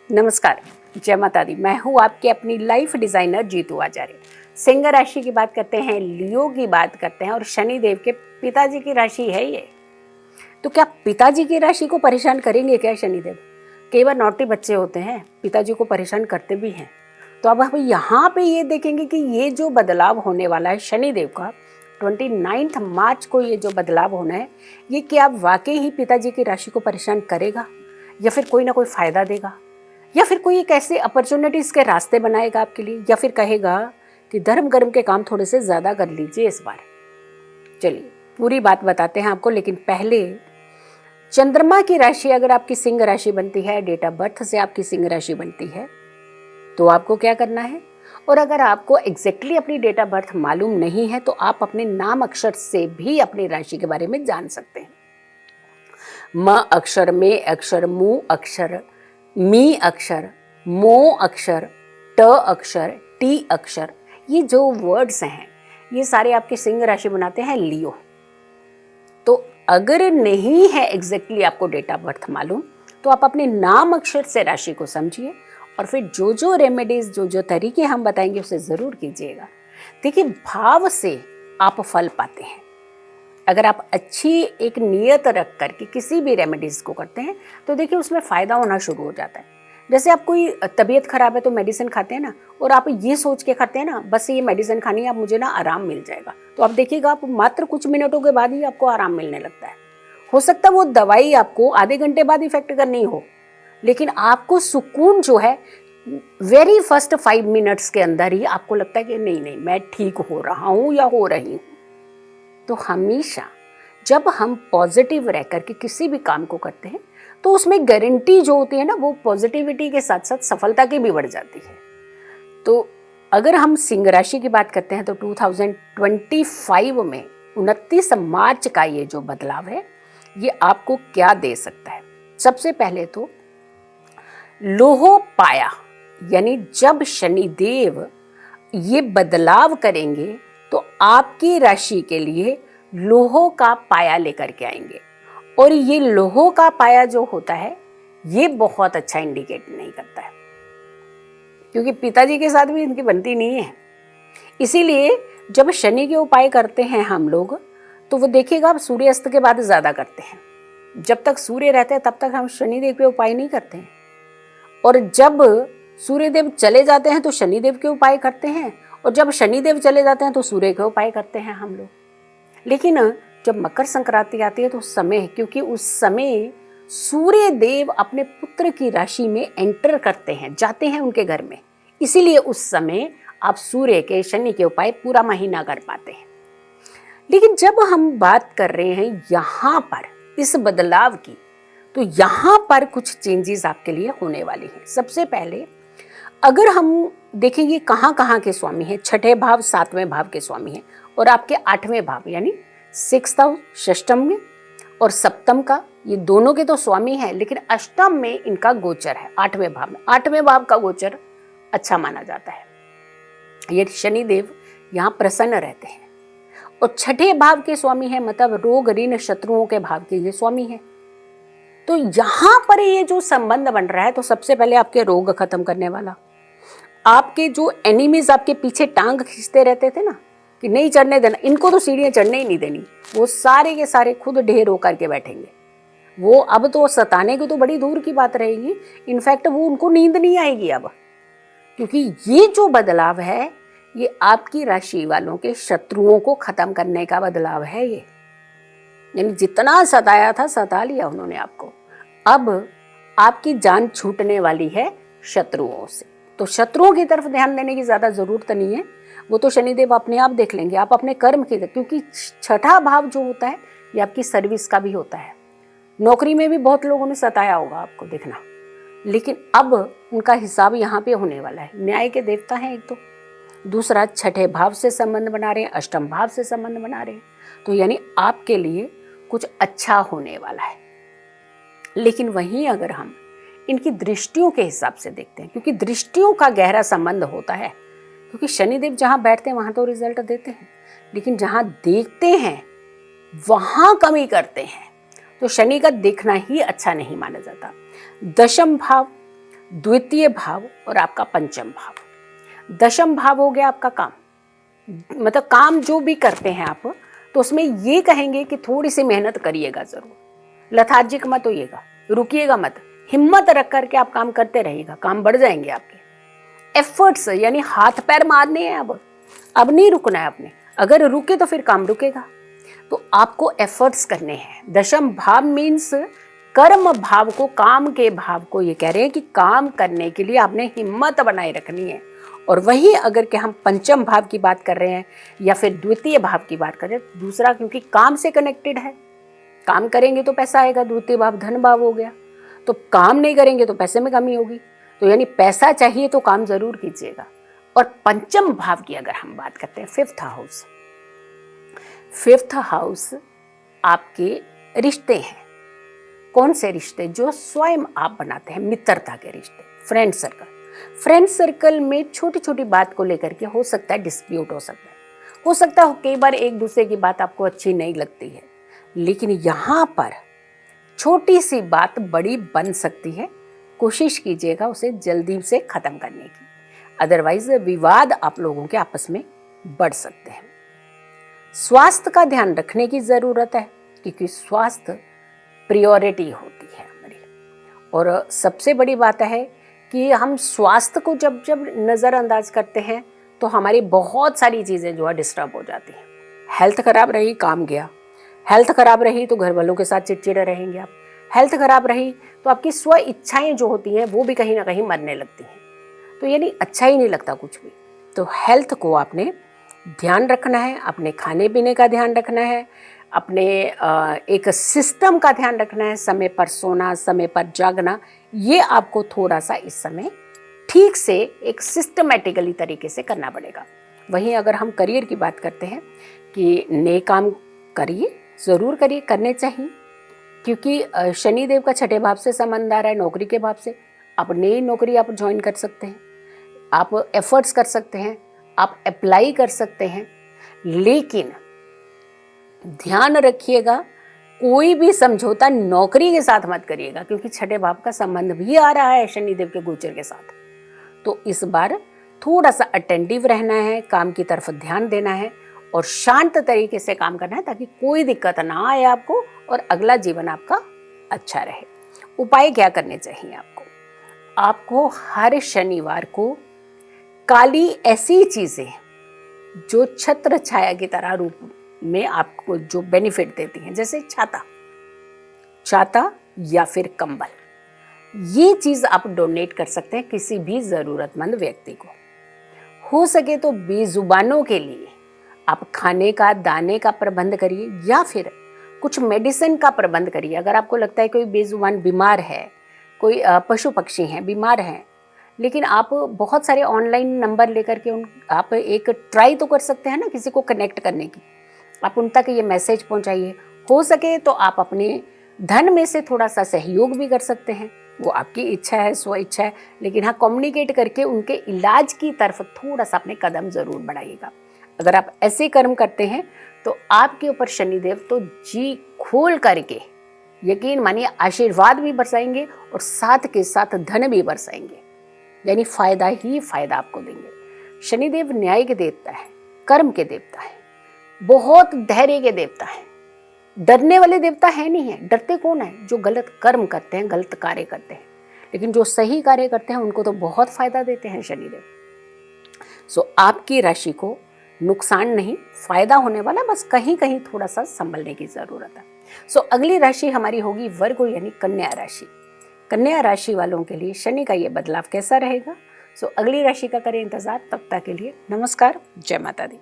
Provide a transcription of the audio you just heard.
नमस्कार, जय माता दी। मैं हूँ आपकी अपनी लाइफ डिजाइनर जीतू आचार्य। सिंह राशि की बात करते हैं, लियो की बात करते हैं और शनि देव के पिताजी की राशि है ये। तो क्या पिताजी की राशि को परेशान करेंगे क्या शनिदेव? कई बार नौटी बच्चे होते हैं, पिताजी को परेशान करते भी हैं। तो अब हम यहाँ पे ये देखेंगे कि ये जो बदलाव होने वाला है शनिदेव का 29 मार्च को, ये जो बदलाव होना है, ये क्या वाकई ही पिताजी की राशि को परेशान करेगा या फिर कोई ना कोई फायदा देगा, या फिर कोई एक ऐसे अपॉर्चुनिटीज़ के रास्ते बनाएगा आपके लिए, या फिर कहेगा कि धर्म कर्म के काम थोड़े से ज़्यादा कर लीजिए इस बार। चलिए पूरी बात बताते हैं आपको, लेकिन पहले चंद्रमा की राशि अगर आपकी सिंह राशि बनती है, डेट ऑफ बर्थ से आपकी सिंह राशि बनती है, तो आपको क्या करना है। और अगर आपको एग्जैक्टली अपनी डेट ऑफ बर्थ मालूम नहीं है तो आप अपने नाम अक्षर से भी अपनी राशि के बारे में जान सकते हैं। म अक्षर, मे अक्षर, मु अक्षर, मी अक्षर, मो अक्षर, ट अक्षर, टी अक्षर, ये जो वर्ड्स हैं ये सारे आपकी सिंह राशि बनाते हैं लियो। तो अगर नहीं है एग्जैक्टली आपको डेट ऑफ बर्थ मालूम, तो आप अपने नाम अक्षर से राशि को समझिए और फिर जो जो रेमेडीज, जो जो तरीके हम बताएंगे उसे ज़रूर कीजिएगा। देखिए, भाव से आप फल पाते हैं। अगर आप अच्छी एक नियत रख करके किसी भी रेमेडीज़ को करते हैं तो देखिए उसमें फ़ायदा होना शुरू हो जाता है। जैसे आप कोई तबीयत ख़राब है तो मेडिसिन खाते हैं ना, और आप ये सोच के खाते हैं ना, बस ये मेडिसिन खानी है, आप मुझे ना आराम मिल जाएगा, तो आप देखिएगा आप मात्र कुछ मिनटों के बाद ही आपको आराम मिलने लगता है। हो सकता है वो दवाई आपको आधे घंटे बाद इफेक्ट करनी हो, लेकिन आपको सुकून जो है वेरी फर्स्ट 5 मिनट्स के अंदर ही आपको लगता है कि नहीं नहीं मैं ठीक हो रहा हूँ या हो रही हूँ। तो हमेशा जब हम पॉजिटिव रह करके किसी भी काम को करते हैं तो उसमें गारंटी जो होती है ना, वो पॉजिटिविटी के साथ साथ सफलता की भी बढ़ जाती है। तो अगर हम सिंह राशि की बात करते हैं तो 2025 में 29 मार्च का ये जो बदलाव है ये आपको क्या दे सकता है। सबसे पहले तो लोहो पाया, यानी जब शनिदेव ये बदलाव करेंगे तो आपकी राशि के लिए लोहो का पाया लेकर के आएंगे। और ये लोहो का पाया जो होता है ये बहुत अच्छा इंडिकेट नहीं करता है, क्योंकि पिताजी के साथ भी इनकी बनती नहीं है। इसीलिए जब शनि के उपाय करते हैं हम लोग, तो वो देखिएगा आप सूर्यास्त के बाद ज़्यादा करते हैं। जब तक सूर्य रहते हैं तब तक हम शनिदेव पे उपाय नहीं करते हैं, और जब सूर्यदेव चले जाते हैं तो शनिदेव के उपाय करते हैं, और जब शनिदेव चले जाते हैं तो सूर्य के उपाय करते हैं हम लोग। लेकिन जब मकर संक्रांति आती है तो उस समय, क्योंकि उस समय सूर्य देव अपने पुत्र की राशि में एंटर करते हैं, जाते हैं उनके घर में, इसीलिए उस समय आप सूर्य के, शनि के उपाय पूरा महीना कर पाते हैं। लेकिन जब हम बात कर रहे हैं यहाँ पर इस बदलाव की, तो यहाँ पर कुछ चेंजेस आपके लिए होने वाली हैं। सबसे पहले अगर हम देखेंगे कहाँ कहाँ के स्वामी हैं, छठे भाव, 7वें भाव के स्वामी हैं, और आपके 8वें भाव यानी 6th हाउस, षष्टम में और सप्तम का, ये दोनों के तो स्वामी हैं, लेकिन अष्टम में इनका गोचर है 8वें भाव में। 8वें भाव का गोचर अच्छा माना जाता है। ये शनिदेव यहाँ प्रसन्न रहते हैं, और छठे भाव के स्वामी हैं, मतलब रोग ऋण शत्रुओं के भाव के ये स्वामी हैं। तो यहाँ पर ये जो संबंध बन रहा है, तो सबसे पहले आपके रोग खत्म करने वाला, आपके जो एनिमीज आपके पीछे टांग खींचते रहते थे ना कि नहीं चढ़ने देना, इनको तो सीढ़ियाँ चढ़ने ही नहीं देनी, वो सारे के सारे खुद ढेर होकर के बैठेंगे। वो अब तो सताने की तो बड़ी दूर की बात रहेगी, इनफैक्ट वो उनको नींद नहीं आएगी अब, क्योंकि ये जो बदलाव है ये आपकी राशि वालों के शत्रुओं को खत्म करने का बदलाव है। ये यानी जितना सताया था सता लिया उन्होंने आपको, अब आपकी जान छूटने वाली है शत्रुओं से। तो शत्रुओं की तरफ ध्यान देने की ज़्यादा ज़रूरत नहीं है, वो तो शनिदेव अपने आप देख लेंगे। आप अपने कर्म की, क्योंकि छठा भाव जो होता है ये आपकी सर्विस का भी होता है। नौकरी में भी बहुत लोगों ने सताया होगा आपको, देखना, लेकिन अब उनका हिसाब यहाँ पे होने वाला है। न्याय के देवता हैं एक तो, दूसरा छठे भाव से संबंध बना रहे हैं, अष्टम भाव से संबंध बना रहे हैं, तो यानी आपके लिए कुछ अच्छा होने वाला है। लेकिन वहीं अगर हम इनकी दृष्टियों के हिसाब से देखते हैं, क्योंकि दृष्टियों का गहरा संबंध होता है, क्योंकि शनिदेव जहाँ बैठते हैं वहाँ तो रिजल्ट देते हैं, लेकिन जहाँ देखते हैं वहाँ कमी करते हैं। तो शनि का देखना ही अच्छा नहीं माना जाता। दशम भाव द्वितीय भाव और आपका पंचम भाव। दशम भाव हो गया आपका काम, मतलब काम जो भी करते हैं आप, तो उसमें ये कहेंगे कि थोड़ी सी मेहनत करिएगा जरूर, लथार्जिक मत होइएगा, रुकिएगा मत, हिम्मत रख करके आप काम करते रहिएगा, काम बढ़ जाएंगे आपके। एफर्ट्स यानी हाथ पैर मारने हैं, अब नहीं रुकना है आपने, अगर रुके तो फिर काम रुकेगा, तो आपको एफर्ट्स करने हैं। दशम भाव मीन्स कर्म भाव को, काम के भाव को ये कह रहे हैं कि काम करने के लिए आपने हिम्मत बनाए रखनी है। और वही अगर कि हम पंचम भाव की बात कर रहे हैं या फिर द्वितीय भाव की बात कर रहे हैं, दूसरा क्योंकि काम से कनेक्टेड है, काम करेंगे तो पैसा आएगा, द्वितीय भाव धन भाव हो गया, तो काम नहीं करेंगे तो पैसे में कमी होगी, तो यानी पैसा चाहिए तो काम जरूर कीजिएगा। और पंचम भाव की अगर हम बात करते हैं, फिफ्थ हाउस, फिफ्थ हाउस आपके रिश्ते हैं। कौन से रिश्ते? जो स्वयं आप बनाते हैं, मित्रता के रिश्ते, फ्रेंड सर्कल। फ्रेंड सर्कल में छोटी छोटी बात को लेकर के हो सकता है डिस्प्यूट हो सकता है कई बार एक दूसरे की बात आपको अच्छी नहीं लगती है, लेकिन यहाँ पर छोटी सी बात बड़ी बन सकती है। कोशिश कीजिएगा उसे जल्दी से खत्म करने की, अदरवाइज विवाद आप लोगों के आपस में बढ़ सकते हैं। स्वास्थ्य का ध्यान रखने की जरूरत है, क्योंकि स्वास्थ्य प्रायोरिटी होती है हमारी। और सबसे बड़ी बात है कि हम स्वास्थ्य को जब जब नज़रअंदाज करते हैं तो हमारी बहुत सारी चीज़ें जो है डिस्टर्ब हो जाती हैं। हेल्थ खराब रही, काम गया। हेल्थ खराब रही तो घर वालों के साथ चिड़चिड़े रहेंगे आप। हेल्थ खराब रही तो आपकी स्व इच्छाएं जो होती हैं वो भी कहीं ना कहीं मरने लगती हैं, तो यानी अच्छा ही नहीं लगता कुछ भी। तो हेल्थ को आपने ध्यान रखना है, अपने खाने पीने का ध्यान रखना है, अपने एक सिस्टम का ध्यान रखना है, समय पर सोना, समय पर जागना, ये आपको थोड़ा सा इस समय ठीक से एक सिस्टमेटिकली तरीके से करना पड़ेगा। वहीं अगर हम करियर की बात करते हैं कि नए काम करिए, ज़रूर करिए, करने चाहिए, क्योंकि शनिदेव का छठे भाव से संबंध आ रहा है, नौकरी के भाव से। आप नई नौकरी आप ज्वाइन कर सकते हैं, आप एफर्ट्स कर सकते हैं, आप अप्लाई कर सकते हैं, लेकिन ध्यान रखिएगा कोई भी समझौता नौकरी के साथ मत करिएगा, क्योंकि छठे भाव का संबंध भी आ रहा है शनिदेव के गोचर के साथ। तो इस बार थोड़ा सा अटेंटिव रहना है, काम की तरफ ध्यान देना है और शांत तरीके से काम करना है, ताकि कोई दिक्कत ना आए आपको और अगला जीवन आपका अच्छा रहे। उपाय क्या करने चाहिए आपको? आपको हर शनिवार को काली ऐसी चीज़ें जो छत्र छाया की तरह रूप में आपको जो बेनिफिट देती हैं, जैसे छाता या फिर कंबल, ये चीज़ आप डोनेट कर सकते हैं किसी भी ज़रूरतमंद व्यक्ति को। हो सके तो बेजुबानों के लिए आप खाने का, दाने का प्रबंध करिए या फिर कुछ मेडिसिन का प्रबंध करिए। अगर आपको लगता है कोई बेजुबान बीमार है, कोई पशु पक्षी हैं बीमार हैं, लेकिन आप बहुत सारे ऑनलाइन नंबर लेकर के आप एक ट्राई तो कर सकते हैं ना किसी को कनेक्ट करने की। आप उन तक ये मैसेज पहुंचाइए। हो सके तो आप अपने धन में से थोड़ा सा सहयोग भी कर सकते हैं, वो आपकी इच्छा है, स्व इच्छा है, लेकिन हाँ कम्युनिकेट करके उनके इलाज की तरफ थोड़ा सा अपने कदम ज़रूर बढ़ाइएगा। अगर आप ऐसे कर्म करते हैं तो आपके ऊपर शनिदेव तो जी खोल करके, यकीन मानिए, आशीर्वाद भी बरसाएंगे और साथ के साथ धन भी बरसाएंगे, यानी फायदा ही फायदा आपको देंगे। शनिदेव न्याय के देवता है, कर्म के देवता है, बहुत धैर्य के देवता है, डरने वाले देवता है नहीं है। डरते कौन है? जो गलत कर्म करते हैं, गलत कार्य करते हैं, लेकिन जो सही कार्य करते हैं उनको तो बहुत फायदा देते हैं शनिदेव। सो आपकी राशि को नुकसान नहीं, फायदा होने वाला, बस कहीं कहीं थोड़ा सा संभलने की जरूरत है। सो अगली राशि हमारी होगी वर्गो यानी कन्या राशि। कन्या राशि वालों के लिए शनि का ये बदलाव कैसा रहेगा? सो अगली राशि का करें इंतजार। तब तक के लिए नमस्कार, जय माता दी।